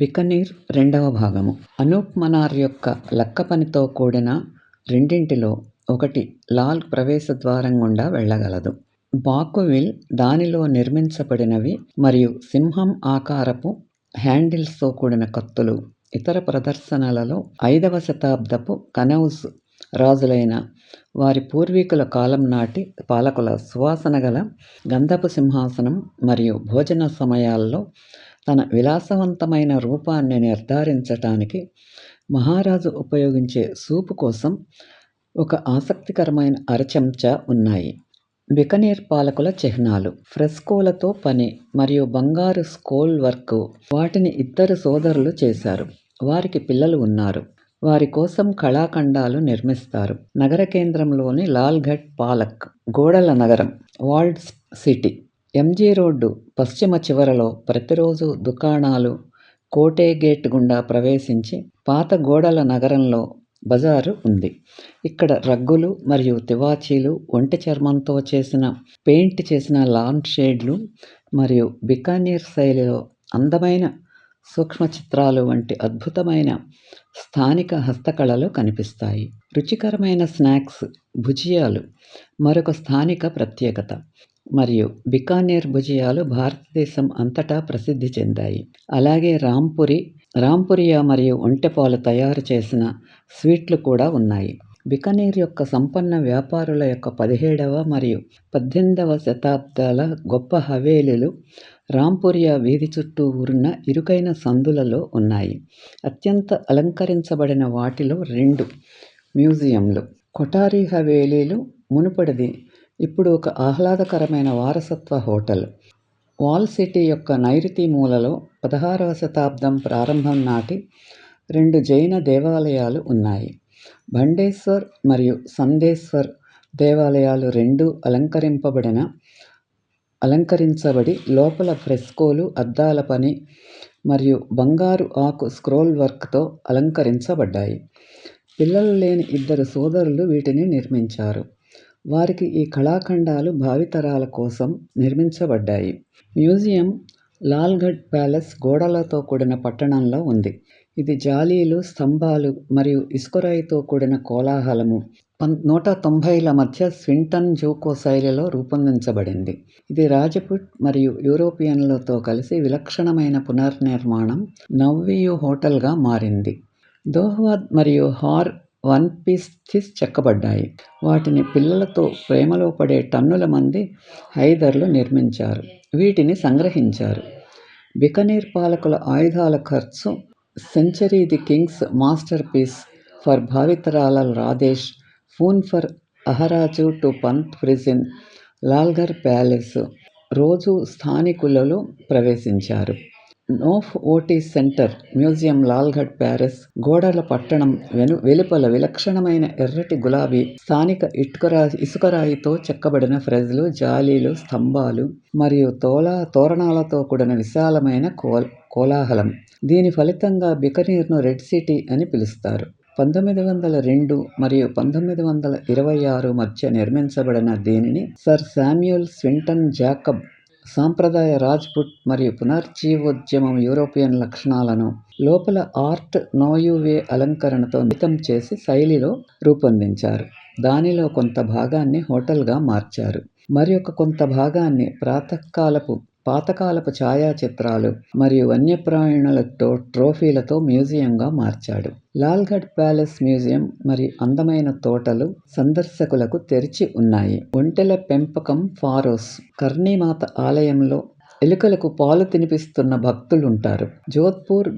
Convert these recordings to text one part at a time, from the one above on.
బికనీర్ రెండవ భాగము. అనూప్ మనార్ యొక్క లక్కపనితో కూడిన రెండింటిలో ఒకటి లాల్ ప్రవేశద్వారం గుండా వెళ్ళగలదు. బాకువిల్ దానిలో నిర్మించబడినవి మరియు సింహం ఆకారపు హ్యాండిల్స్తో కూడిన కత్తులు. ఇతర ప్రదర్శనలలో 5వ శతాబ్దపు కనౌజ్ రాజులైన వారి పూర్వీకుల కాలం నాటి పాలకుల సువాసన గల గంధపు సింహాసనం మరియు భోజన సమయాల్లో తన విలాసవంతమైన రూపాన్ని నిర్ధారించటానికి మహారాజు ఉపయోగించే సూపు కోసం ఒక ఆసక్తికరమైన అరచెంచా ఉన్నాయి. బికనీర్ పాలకుల చిహ్నాలు, ఫ్రెస్కోలతో పని మరియు బంగారు స్కోల్ వర్క్. వాటిని ఇద్దరు సోదరులు చేశారు. వారికి పిల్లలు ఉన్నారు. వారి కోసం కళాఖండాలు నిర్మిస్తారు. నగర కేంద్రంలోని లాల్ఘట్ పాలక్ గోడల నగరం, వాల్డ్ సిటీ. ఎంజీ రోడ్డు పశ్చిమ చివరలో ప్రతిరోజు దుకాణాలు కోటే గేట్ గుండా ప్రవేశించి పాత గోడల నగరంలో బజారు ఉంది. ఇక్కడ రగ్గులు మరియు తివాచీలు, ఒంటి చర్మంతో పెయింట్ చేసిన లాన్ షేడ్లు మరియు బికానీర్ శైలిలో అందమైన సూక్ష్మ చిత్రాలు వంటి అద్భుతమైన స్థానిక హస్తకళలు కనిపిస్తాయి. రుచికరమైన స్నాక్స్, భుజియాలు మరొక స్థానిక ప్రత్యేకత, మరియు బికానీర్ భుజియాలు భారతదేశం అంతటా ప్రసిద్ధి చెందాయి. అలాగే రాంపురియా మరియు ఒంటెపాలు తయారు చేసిన స్వీట్లు కూడా ఉన్నాయి. బికనీర్ యొక్క సంపన్న వ్యాపారుల యొక్క 17వ మరియు 18వ శతాబ్దాల గొప్ప హవేలీలు రాంపురియా వీధి చుట్టూ ఉన్న ఇరుకైన సందులలో ఉన్నాయి. అత్యంత అలంకరించబడిన వాటిలో 2 మ్యూజియంలు. కొఠారీ హవేలీలు మునుపటిది ఇప్పుడు ఒక ఆహ్లాదకరమైన వారసత్వ హోటల్. వాల్ సిటీ యొక్క నైరుతి మూలలో 16వ శతాబ్దం ప్రారంభం నాటి 2 జైన దేవాలయాలు ఉన్నాయి. భండేశ్వర్ మరియు సందేశ్వర్ దేవాలయాలు రెండూ అలంకరించబడి లోపల ఫ్రెస్కోలు, అద్దాల పని మరియు బంగారు ఆకు స్క్రోల్ వర్క్తో అలంకరించబడ్డాయి. పిల్లలు లేని 2 సోదరులు వీటిని నిర్మించారు. వారికి ఈ కళాఖండాలు భావితరాల కోసం నిర్మించబడ్డాయి. మ్యూజియం లాల్ఘట్ ప్యాలెస్ గోడలతో కూడిన పట్టణంలో ఉంది. ఇది జాలీలు, స్తంభాలు మరియు ఇసుకరాయితో కూడిన కోలాహలము 190ల మధ్య స్వింటన్ జూకో శైలిలో రూపొందించబడింది. ఇది రాజపుట్ మరియు యూరోపియన్లతో కలిసి విలక్షణమైన పునర్నిర్మాణం నవ్వియూ హోటల్గా మారింది. దోహ్వాద్ మరియు హార్ 1 పీస్ థిస్ చెక్కబడ్డాయి. వాటిని పిల్లలతో ప్రేమలో పడే టన్నుల మంది హైదర్లు నిర్మించారు, వీటిని సంగ్రహించారు. బికనీర్ పాలకుల ఆయుధాల ఖర్చు century the king's masterpiece for భావితరాల రాధేష్, ఫూన్ ఫర్ అహరాజు టు పంత్ ప్రిజిన్, లాల్ఘర్ ప్యాలెస్. రోజు స్థానికులలో ప్రవేశించారు. నోఫ్ ఓటీ సెంటర్ మ్యూజియం లాల్ఘట్ ప్యాలెస్ గోడల పట్టణం వెలుపల విలక్షణమైన ఎర్రటి గులాబీ స్థానిక ఇసుకరాయితో చెక్కబడిన ఫ్రెజ్లు, జాలీలు, స్తంభాలు మరియు తోరణాలతో కూడిన విశాలమైన కోలాహలం. దీని ఫలితంగా బికనీర్ను రెడ్ సిటీ అని పిలుస్తారు. 1902 మరియు 1926 మధ్య నిర్మించబడిన దీనిని సర్ శామ్యూల్ స్వింటన్ జాకబ్ సాంప్రదాయ రాజ్పుట్ మరియు పునరుజ్జీవోద్యమం యూరోపియన్ లక్షణాలను లోపల ఆర్ట్ నోయువే అలంకరణతో మిళితం చేసి శైలిలో రూపొందించారు. దానిలో కొంత భాగాన్ని హోటల్గా మార్చారు. మరియొక కొంత భాగాన్ని పాతకాలపు ఛాయాచిత్రాలు మరియు వన్యప్రాణుల ట్రోఫీలతో మ్యూజియంగా మార్చాడు. లాల్ఘట్ ప్యాలెస్ మ్యూజియం మరియు అందమైన తోటలు సందర్శకులకు తెరిచి ఉన్నాయి. ఒంటెల పెంపకం ఫారోస్ కర్ణీమాత ఆలయంలో ఎలుకలకు పాలు తినిపిస్తున్న భక్తులుంటారు. జోధ్పూర్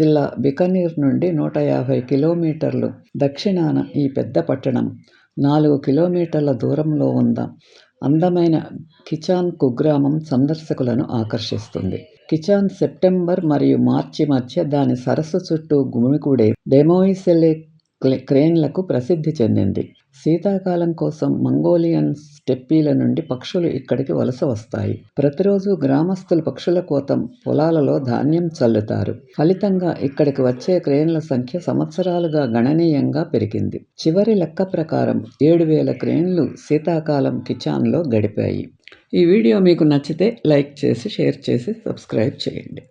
జిల్లా బికనీర్ నుండి 150 కిలోమీటర్లు దక్షిణాన ఈ పెద్ద పట్టణం 4 కిలోమీటర్ల దూరంలో ఉన్న అందమైన కిచాన్ కుగ్రామం సందర్శకులను ఆకర్షిస్తుంది. కిచాన్ సెప్టెంబర్ మరియు మార్చి మధ్య దాని సరస్సు చుట్టూ గుమికూడే డెమోయిసెలే క్రేన్లకు ప్రసిద్ధి చెందింది. శీతాకాలం కోసం మంగోలియన్ స్టెప్పీల నుండి పక్షులు ఇక్కడికి వలస వస్తాయి. ప్రతిరోజు గ్రామస్తులు పక్షుల కోసం పొలాలలో ధాన్యం చల్లుతారు. ఫలితంగా ఇక్కడికి వచ్చే క్రేన్ల సంఖ్య సంవత్సరాలుగా గణనీయంగా పెరిగింది. చివరి లెక్క ప్రకారం 7000 క్రేన్లు శీతాకాలం కిచాన్లో గడిపాయి. ఈ వీడియో మీకు నచ్చితే లైక్ చేసి, షేర్ చేసి, సబ్స్క్రైబ్ చేయండి.